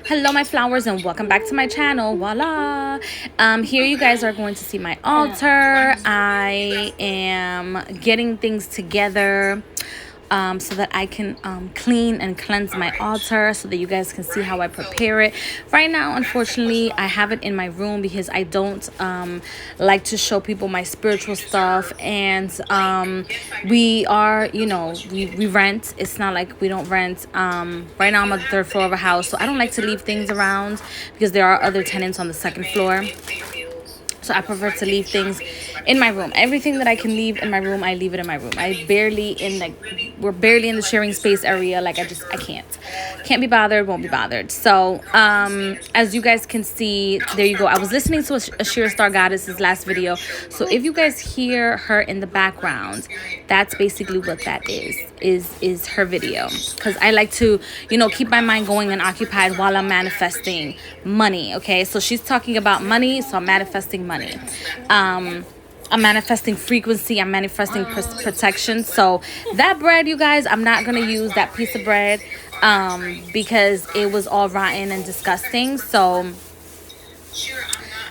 Hello my flowers and welcome back to my channel. Voila. Here you guys are going to see my altar. I am getting things together so that I can clean and cleanse my altar so that you guys can see how I prepare it. Right now, unfortunately, I have it in my room because I don't like to show people my spiritual stuff. And we are, you know, we rent. It's not like we don't rent. Right now I'm on the third floor of a house, so I don't like to leave things around because there are other tenants on the second floor. So I prefer to leave things in my room. Everything that I can leave in my room, I leave it in my room. We're barely in the sharing space area. Like I can't be bothered, won't be bothered. So as you guys can see, there you go. I was listening to Ashira Star Goddess's last video. So if you guys hear her in the background, that's basically what that is her video. Because I like to, you know, keep my mind going and occupied while I'm manifesting money. Okay, so she's talking about money, so I'm manifesting money. I'm manifesting frequency. I'm manifesting protection. So that bread, you guys, I'm not gonna use that piece of bread because it was all rotten and disgusting. So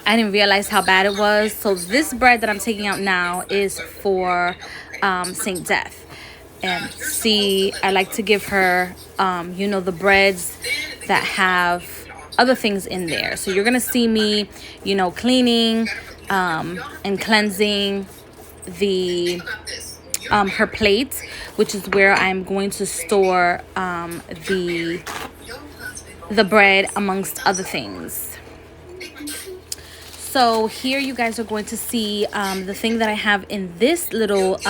I didn't realize how bad it was. So this bread that I'm taking out now is for Saint Death. And see, I like to give her you know, the breads that have other things in there. So you're gonna see me, you know, cleaning and cleansing the her plate, which is where I'm going to store the bread amongst other things. So here you guys are going to see the thing that I have in this little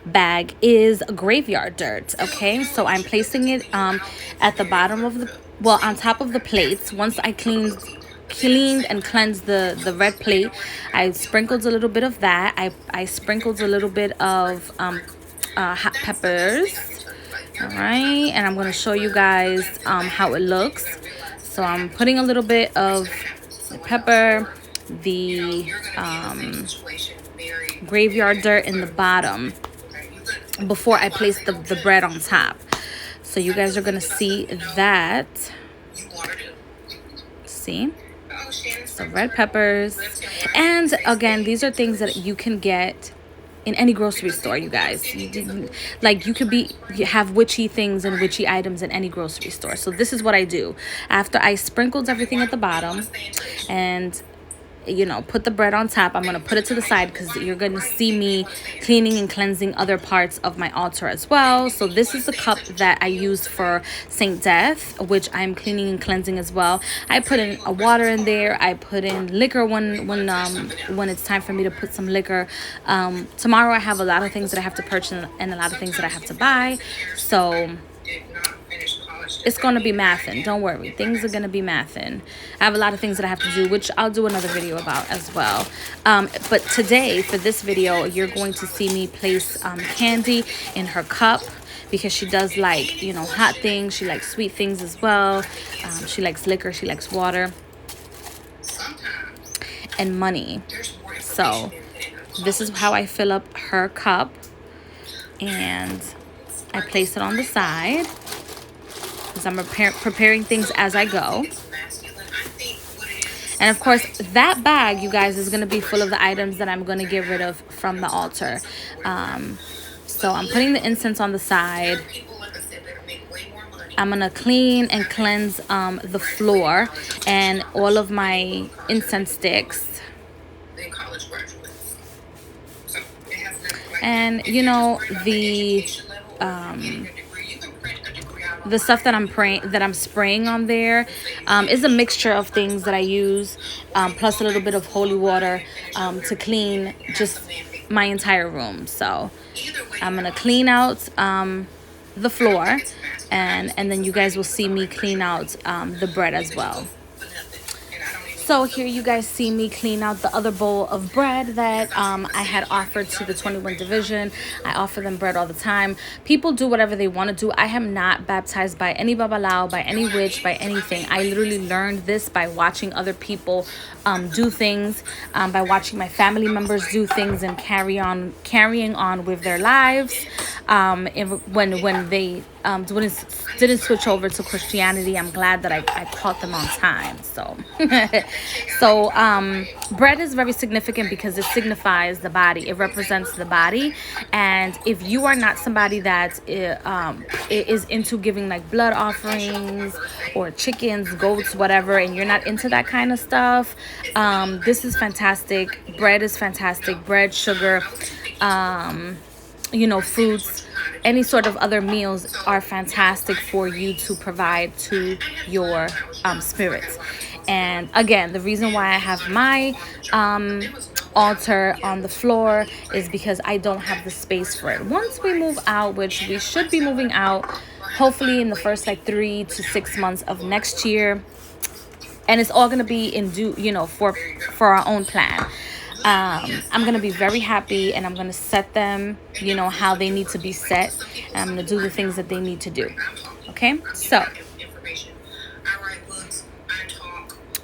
bag is graveyard dirt. Okay, so I'm placing it at the bottom of the, well, on top of the plates. Once I cleaned and cleansed the red plate, I sprinkled a little bit of that. I sprinkled a little bit of hot peppers. All right, and I'm going to show you guys how it looks. So I'm putting a little bit of the pepper, the graveyard dirt in the bottom before I place the bread on top. So you guys are gonna see that. See? So red peppers. And again, these are things that you can get in any grocery store, you guys. You could have witchy things and witchy items in any grocery store. So this is what I do. After I sprinkled everything at the bottom and, you know, put the bread on top, I'm going to put it to the side because you're going to see me cleaning and cleansing other parts of my altar as well. So this is the cup that I used for Saint Death, which I'm cleaning and cleansing as well. I put in a water in there. I put in liquor when it's time for me to put some liquor. Tomorrow I have a lot of things that I have to purchase and a lot of things that I have to buy. So it's going to be mathin'. Don't worry. Things are going to be mathin'. I have a lot of things that I have to do, which I'll do another video about as well. But today, for this video, you're going to see me place candy in her cup because she does like, you know, hot things. She likes sweet things as well. She likes liquor. She likes water. And money. So this is how I fill up her cup. And I place it on the side. I'm preparing things as I go. And of course, that bag, you guys, is going to be full of the items that I'm going to get rid of from the altar. So I'm putting the incense on the side. I'm going to clean and cleanse the floor and all of my incense sticks. And, you know, the stuff that I'm spraying on there is a mixture of things that I use, plus a little bit of holy water to clean just my entire room. So I'm gonna clean out the floor, and then you guys will see me clean out the bread as well. So here you guys see me clean out the other bowl of bread that I had offered to the 21 division. I offer them bread all the time. People do whatever they want to do. I am not baptized by any babalao, by any witch, by anything. I literally learned this by watching other people do things, by watching my family members do things and carrying on with their lives. when they didn't switch over to Christianity. I'm glad that I caught them on time. So so bread is very significant because it signifies the body. It represents the body. And if you are not somebody that is into giving like blood offerings or chickens, goats, whatever, and you're not into that kind of stuff, this is fantastic. Bread is fantastic. Bread, sugar, fruits, any sort of other meals are fantastic for you to provide to your spirits. And again, the reason why I have my altar on the floor is because I don't have the space for it. Once we move out, which we should be moving out hopefully in the first like 3 to 6 months of next year, and it's all going to be in due, for our own plan. I'm going to be very happy, and I'm going to set them, how they need to be set. And I'm going to do the things that they need to do. Okay? So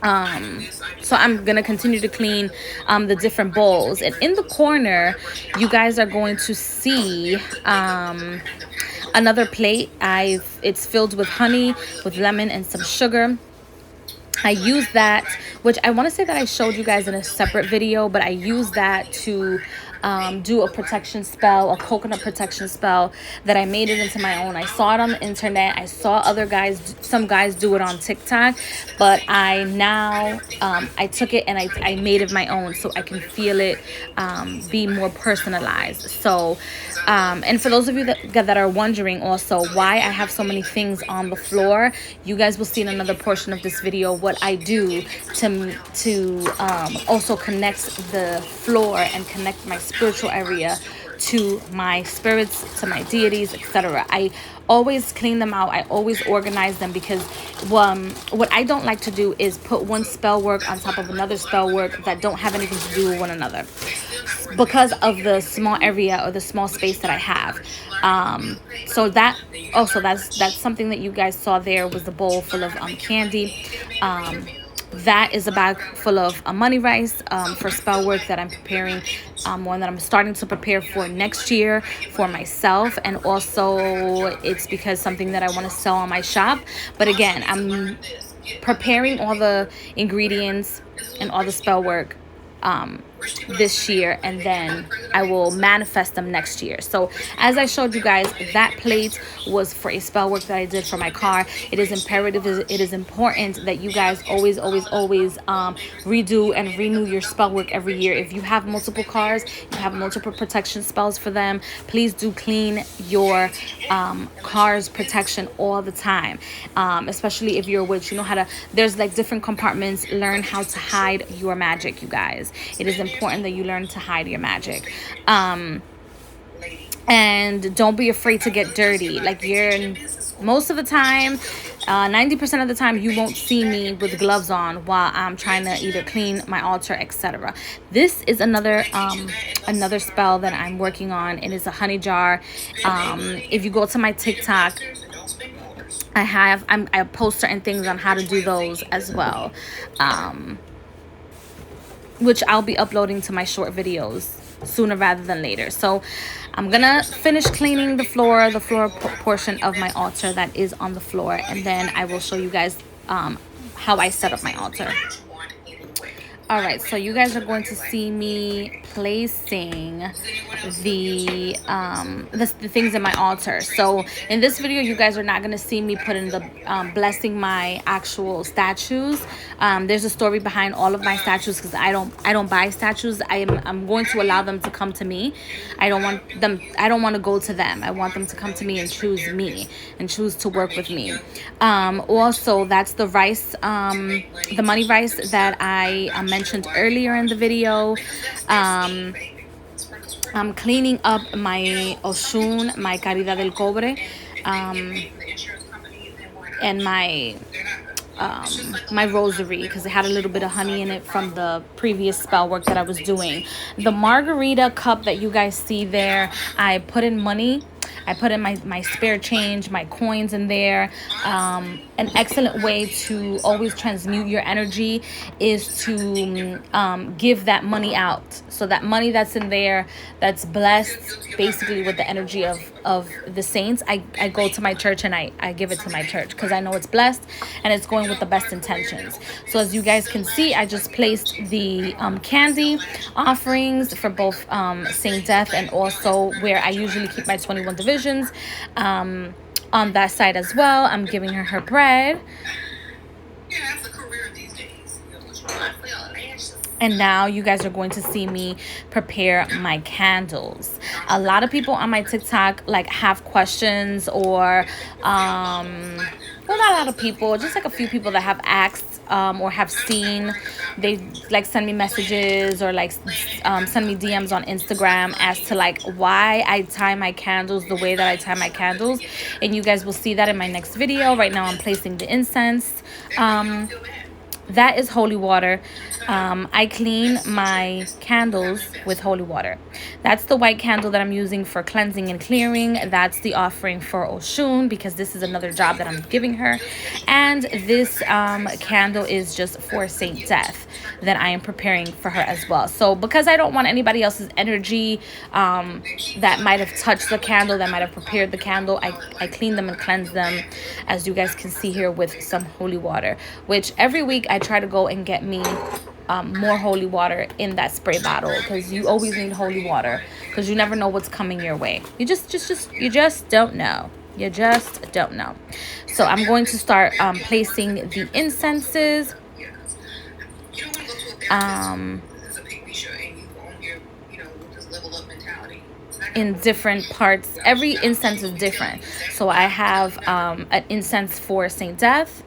I'm going to continue to clean the different bowls. And in the corner, you guys are going to see another plate. It's filled with honey, with lemon, and some sugar. I use that, which I want to say that I showed you guys in a separate video, but I use that to do a protection spell, a coconut protection spell that I made it into my own. I saw it on the internet. I saw some guys do it on TikTok, but I took it and I made it my own so I can feel it be more personalized. So, and for those of you that are wondering also why I have so many things on the floor, you guys will see in another portion of this video what I do to also connect the floor and connect my spiritual area to my spirits, to my deities, etc. I always clean them out. I always organize them because what I don't like to do is put one spell work on top of another spell work that don't have anything to do with one another, because of the small area or the small space that I have. So that's something that you guys saw there was the bowl full of candy. That is a bag full of money rice for spell work that I'm preparing, one that I'm starting to prepare for next year for myself, and also it's because something that I want to sell on my shop. But again, I'm preparing all the ingredients and all the spell work this year, and then I will manifest them next year. So as I showed you guys, that plate was for a spell work that I did for my car. It is imperative, it is important that you guys always redo and renew your spell work every year. If you have multiple cars, you have multiple protection spells for them, please do clean your car's protection all the time, especially if you're a witch. You know how to, there's like different compartments. Learn how to hide your magic, you guys. It is important that you learn to hide your magic. And don't be afraid to get dirty. Like, most of the time, 90% of the time, you won't see me with gloves on while I'm trying to either clean my altar, etc. This is another spell that I'm working on. It is a honey jar. If you go to my TikTok, I post certain things on how to do those as well, which I'll be uploading to my short videos sooner rather than later. So I'm gonna finish cleaning the floor portion of my altar that is on the floor, and then I will show you guys how I set up my altar. All right, so you guys are going to see me placing the things in my altar. So in this video, you guys are not going to see me put in the blessing my actual statues. There's a story behind all of my statues, because I don't buy statues. I'm going to allow them to come to me. I don't want to go to them. I want them to come to me and choose to work with me. Also, that's the rice, the money rice that I mentioned earlier in the video. I'm cleaning up my Oshun, my Caridad del Cobre, and my rosary, because it had a little bit of honey in it from the previous spell work that I was doing. The margarita cup that you guys see there, I put in money. I put in my spare change, my coins in there. An excellent way to always transmute your energy is to give that money out. So that money that's in there, that's blessed basically with the energy of the saints, I go to my church and I give it to my church because I know it's blessed and it's going with the best intentions. So as you guys can see, I just placed the candy offerings for both Saint Death and also where I usually keep my 21 divisions on that side as well. I'm giving her bread. And now you guys are going to see me prepare my candles. A lot of people on my TikTok like have questions or well, not a lot of people, just like a few people that have asked or have seen. They like send me messages or like send me DMs on Instagram as to like why I tie my candles the way that I tie my candles. And you guys will see that in my next video. Right now I'm placing the incense. That is holy water. I clean my candles with holy water. That's the white candle that I'm using for cleansing and clearing. That's the offering for Oshun because this is another job that I'm giving her. And this candle is just for Saint Death that I am preparing for her as well. So because I don't want anybody else's energy that might have touched the candle, that might have prepared the candle, I clean them and cleanse them, as you guys can see here, with some holy water, which every week I try to go and get me more holy water in that spray bottle, because you always need holy water because you never know what's coming your way. You just don't know. You just don't know. So I'm going to start placing the incenses in different parts. Every incense is different. So I have an incense for Saint Death.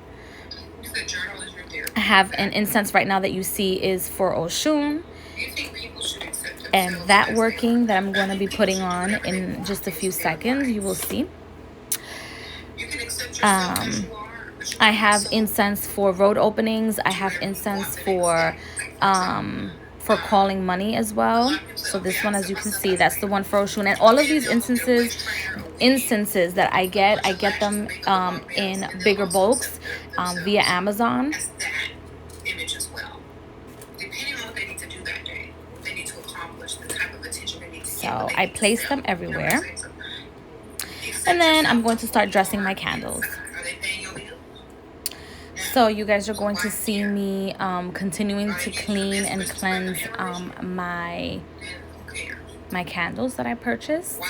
I have an incense right now that you see is for Oshun. And that working that I'm going to be putting on in just a few seconds, you will see. I have incense for road openings. I have incense for calling money as well. So this one, as you can see, that's the one for Oshun. And all of these incenses that I get them in bigger bulks via Amazon. So I place them everywhere. And then I'm going to start dressing my candles. So you guys are going to see me continuing to clean and cleanse my candles that I purchased.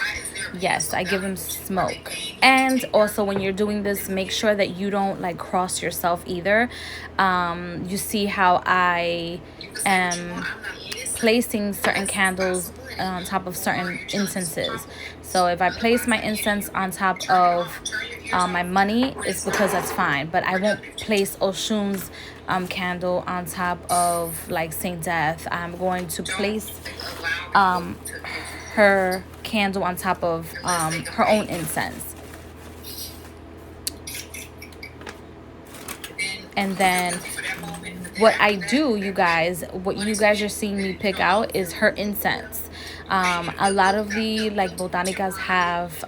Yes, I give them smoke. And also when you're doing this, make sure that you don't like cross yourself either. You see how I am placing certain candles on top of certain incenses. So if I place my incense on top of my money, it's because that's fine. But I won't place Oshun's candle on top of like Saint Death. I'm going to place her candle on top of her own incense. And then what I do, you guys, what you guys are seeing me pick out is her incense. A lot of the like botanicas have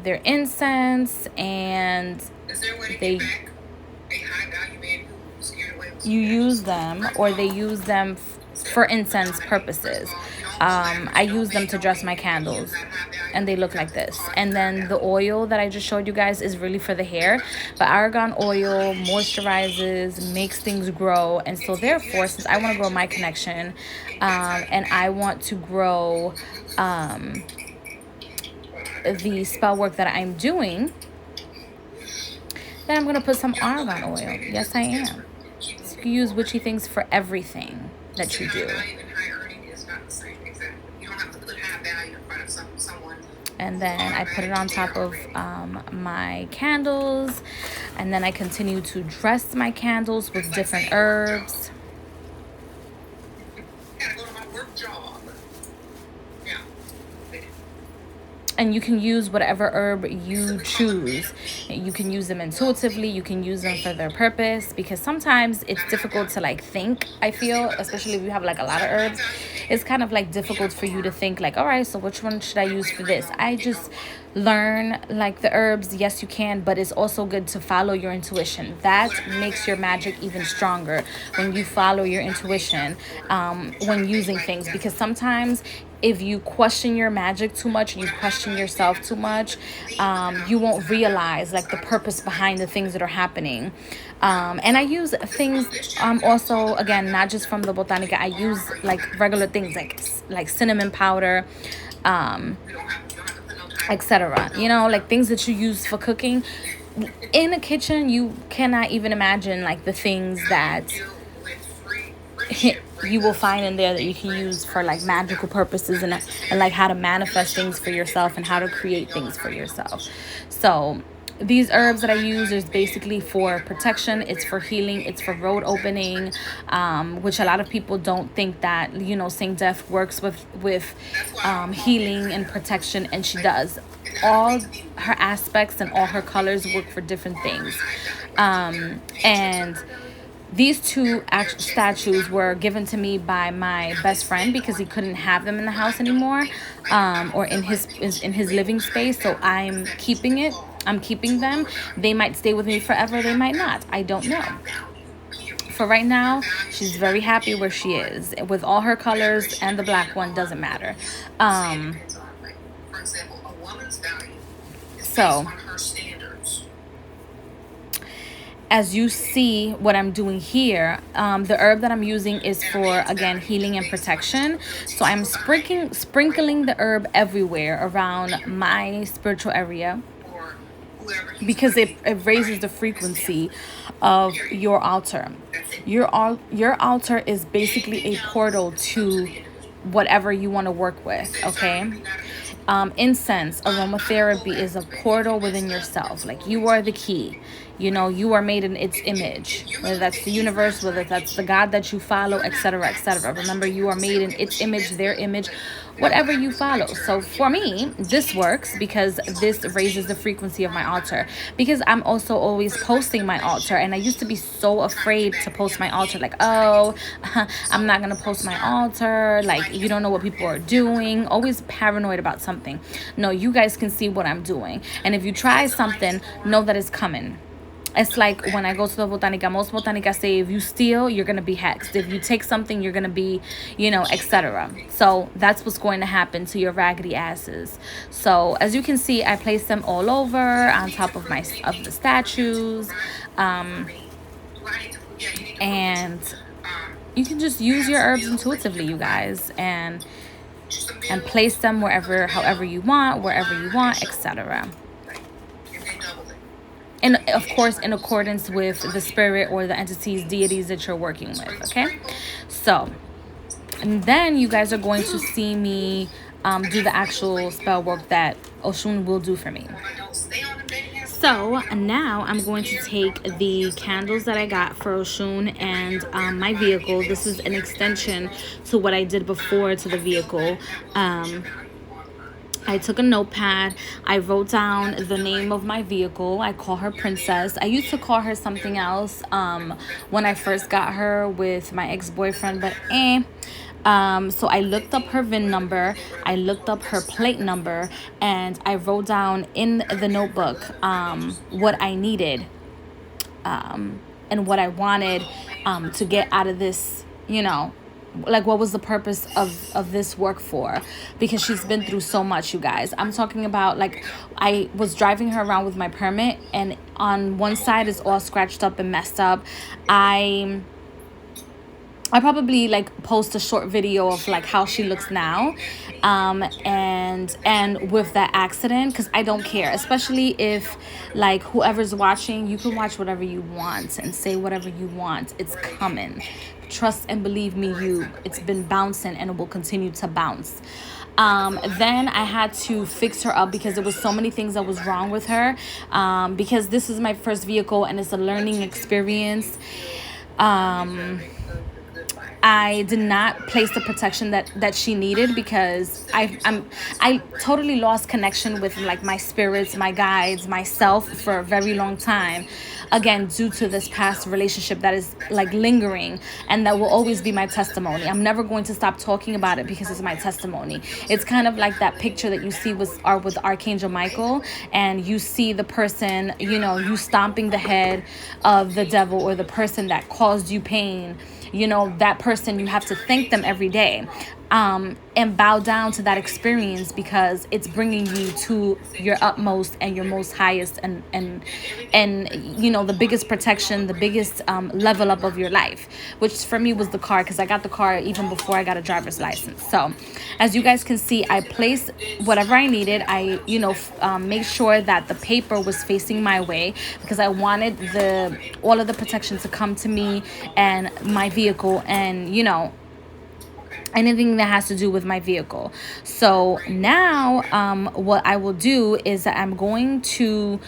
their incense, and you use them, or they use them for incense purposes. I use them to dress my candles, and they look like this. And then the oil that I just showed you guys is really for the hair, but argan oil moisturizes, makes things grow. And so therefore, since I want to grow my connection, and I want to grow the spell work that I'm doing, then I'm going to put some argan oil. Yes, I am. So you can use witchy things for everything that you do. And then I put it on top of my candles, and then I continue to dress my candles with different herbs. And you can use whatever herb you choose. You can use them intuitively. You can use them for their purpose, because sometimes it's difficult to like think, I feel, especially if you have like a lot of herbs. It's kind of like difficult for you to think like, all right, so which one should I use for this? I just learn like the herbs. Yes, you can, but it's also good to follow your intuition. That makes your magic even stronger when you follow your intuition when using things, because sometimes if you question your magic too much and you question yourself too much, you won't realize like the purpose behind the things that are happening. And I use things also, again, not just from the Botanica. I use like regular things like cinnamon powder, etc. You know, like things that you use for cooking. In a kitchen, you cannot even imagine like the things that you will find in there that you can use for like magical purposes, and like how to manifest things for yourself and how to create things for yourself. So these herbs that I use is basically for protection, it's for healing, it's for road opening, which a lot of people don't think that, you know, Saint Death works with healing and protection, and she does. All her aspects and all her colors work for different things. And these two statues were given to me by my best friend because he couldn't have them in the house anymore, or in his living space. So I'm keeping them. They might stay with me forever, they might not, I don't know. For right now, she's very happy where she is with all her colors, and the black one doesn't matter. So as you see what I'm doing here, the herb that I'm using is for, again, healing and protection. So I'm sprinkling the herb everywhere around my spiritual area, because it raises the frequency of your altar. Your altar is basically a portal to whatever you want to work with, okay? Incense, aromatherapy is a portal within yourself. Like, you are the key. You know, you are made in its image, whether that's the universe, whether that's the God that you follow, etc., etc. Remember, you are made in its image, their image, whatever you follow. So for me, this works because this raises the frequency of my altar, because I'm also always posting my altar, and I used to be so afraid to post my altar, like, oh, I'm not gonna post my altar, like, you don't know what people are doing, always paranoid about something. No, you guys can see what I'm doing, and if you try something, know that it's coming. It's like when I go to the Botanica, most Botanica say if you steal, you're going to be hexed. If you take something, you're going to be, you know, etc. So that's what's going to happen to your raggedy asses. So as you can see, I place them all over on top of the statues. And you can just use your herbs intuitively, you guys, and place them however you want, etc. And of course, in accordance with the spirit or the entities, deities that you're working with, okay? So, and then you guys are going to see me do the actual spell work that Oshun will do for me. So now I'm going to take the candles that I got for Oshun and my vehicle. This is an extension to what I did before to the vehicle. I took a notepad. I wrote down the name of my vehicle. I call her Princess. I used to call her something else when I first got her with my ex-boyfriend, but so I looked up her VIN number, I looked up her plate number, and I wrote down in the notebook what I needed and what I wanted to get out of this, you know, like what was the purpose of this work for, because she's been through so much, you guys. I'm talking about, like, I was driving her around with my permit, and on one side is all scratched up and messed up. I probably like post a short video of like how she looks now, and with that accident, because I don't care, especially if like whoever's watching, you can watch whatever you want and say whatever you want. It's coming. Trust and believe me, it's been bouncing and it will continue to bounce. Then I had to fix her up because there was so many things that was wrong with her, because this is my first vehicle and it's a learning experience. I did not place the protection that she needed, because I totally lost connection with like my spirits, my guides, myself for a very long time, again, due to this past relationship that is like lingering, and that will always be my testimony. I'm never going to stop talking about it because it's my testimony. It's kind of like that picture that you see with Archangel Michael, and you see the person, you know, you stomping the head of the devil or the person that caused you pain. You know, that person, you have to thank them every day. and bow down to that experience, because it's bringing you to your utmost and your most highest, and you know, the biggest protection, the biggest level up of your life, which for me was the car, because I got the car even before I got a driver's license. So as you guys can see, I placed whatever I needed. I, you know, make sure that the paper was facing my way, because I wanted all of the protection to come to me and my vehicle, and you know, anything that has to do with my vehicle. So now what I will do is that I'm going to,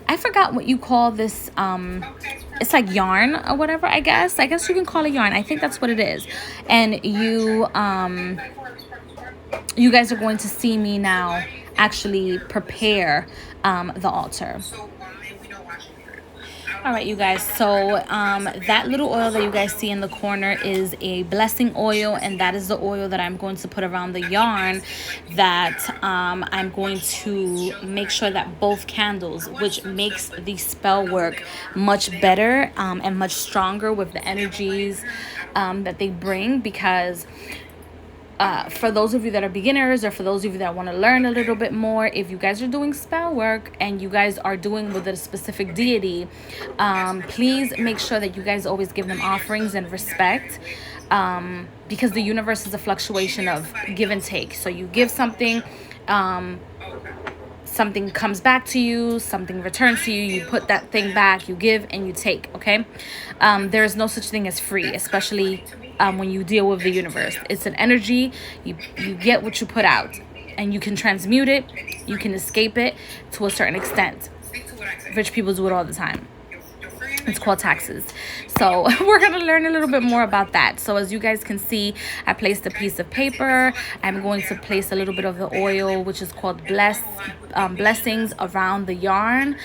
I forgot what you call this, it's like yarn or whatever, I guess you can call it yarn. I think that's what it is. And you guys are going to see me now actually prepare the altar. All right, you guys, so that little oil that you guys see in the corner is a blessing oil, and that is the oil that I'm going to put around the yarn, that I'm going to make sure that both candles, which makes the spell work much better and much stronger with the energies that they bring, because for those of you that are beginners, or for those of you that want to learn a little bit more, if you guys are doing spell work and you guys are doing with a specific deity, please make sure that you guys always give them offerings and respect, because the universe is a fluctuation of give and take. So you give something, something comes back to you, something returns to you, you put that thing back, you give and you take, okay? There is no such thing as free, especially when you deal with the universe. It's an energy. You get what you put out, and you can transmute it, you can escape it to a certain extent. Rich people do it all the time. It's called taxes. So we're going to learn a little bit more about that. So as you guys can see, I placed a piece of paper. I'm going to place a little bit of the oil, which is called blessings, around the yarn.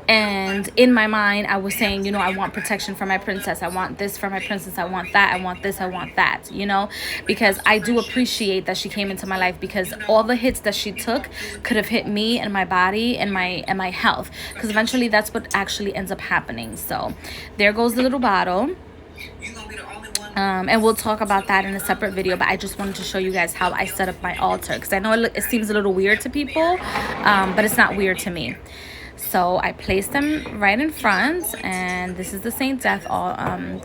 And in my mind, I was saying, you know, I want protection for my princess. I want this for my princess. I want that. I want this. I want that, you know, because I do appreciate that she came into my life, because all the hits that she took could have hit me and my body and my health, because eventually that's what actually ends up happening. So there goes the little bottle. And we'll talk about that in a separate video, but I just wanted to show you guys how I set up my altar, because I know it seems a little weird to people, but it's not weird to me. So I placed them right in front, and this is the Saint Death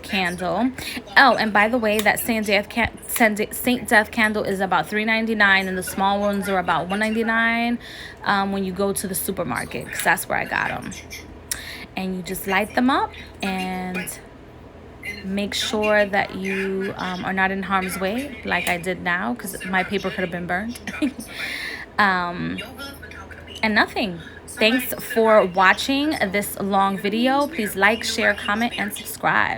candle. Oh, and by the way, that Saint Death candle is about $3.99, and the small ones are about $1.99 when you go to the supermarket, because that's where I got them. And you just light them up and make sure that you are not in harm's way, like I did now, because my paper could have been burned. And nothing. Thanks for watching this long video. Please like, share, comment, and subscribe.